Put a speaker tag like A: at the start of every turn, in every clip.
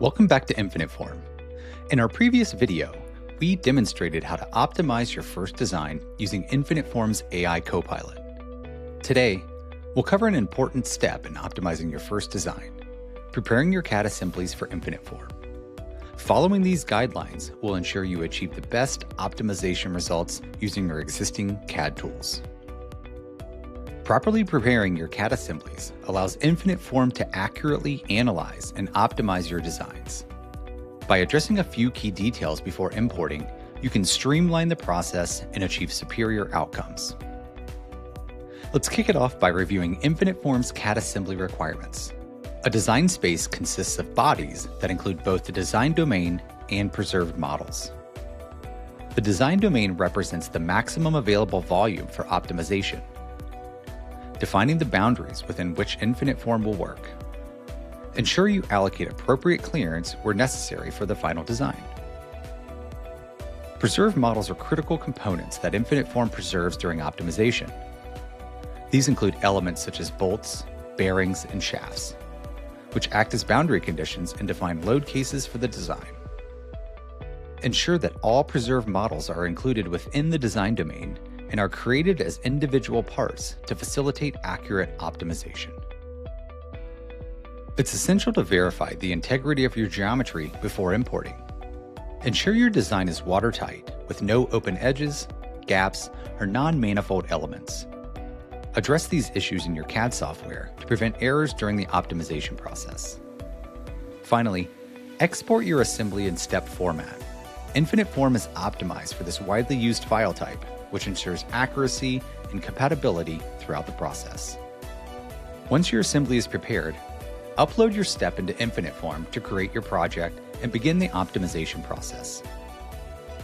A: Welcome back to InfinitForm. In our previous video, we demonstrated how to optimize your first design using InfinitForm's AI Copilot. Today, we'll cover an important step in optimizing your first design, preparing your CAD assemblies for InfinitForm. Following these guidelines will ensure you achieve the best optimization results using your existing CAD tools. Properly preparing your CAD assemblies allows InfinitForm to accurately analyze and optimize your designs. By addressing a few key details before importing, you can streamline the process and achieve superior outcomes. Let's kick it off by reviewing InfinitForm's CAD assembly requirements. A design space consists of bodies that include both the design domain and preserved models. The design domain represents the maximum available volume for optimization, defining the boundaries within which InfinitForm will work. Ensure you allocate appropriate clearance where necessary for the final design. Preserved models are critical components that InfinitForm preserves during optimization. These include elements such as bolts, bearings, and shafts, which act as boundary conditions and define load cases for the design. Ensure that all preserved models are included within the design domain and are created as individual parts to facilitate accurate optimization. It's essential to verify the integrity of your geometry before importing. Ensure your design is watertight with no open edges, gaps, or non-manifold elements. Address these issues in your CAD software to prevent errors during the optimization process. Finally, export your assembly in step format. InfinitForm is optimized for this widely used file type, which ensures accuracy and compatibility throughout the process. Once your assembly is prepared, upload your step into InfinitForm to create your project and begin the optimization process.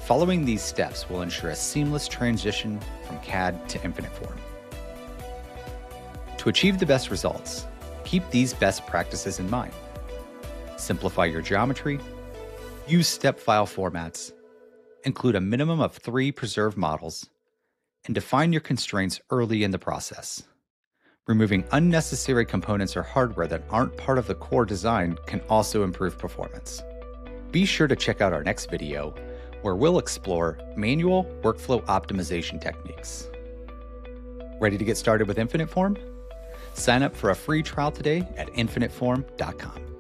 A: Following these steps will ensure a seamless transition from CAD to InfinitForm. To achieve the best results, keep these best practices in mind. Simplify your geometry, use step file formats, include a minimum of 3 preserved models, and define your constraints early in the process. Removing unnecessary components or hardware that aren't part of the core design can also improve performance. Be sure to check out our next video, where we'll explore manual workflow optimization techniques. Ready to get started with InfinitForm? Sign up for a free trial today at InfinitForm.com.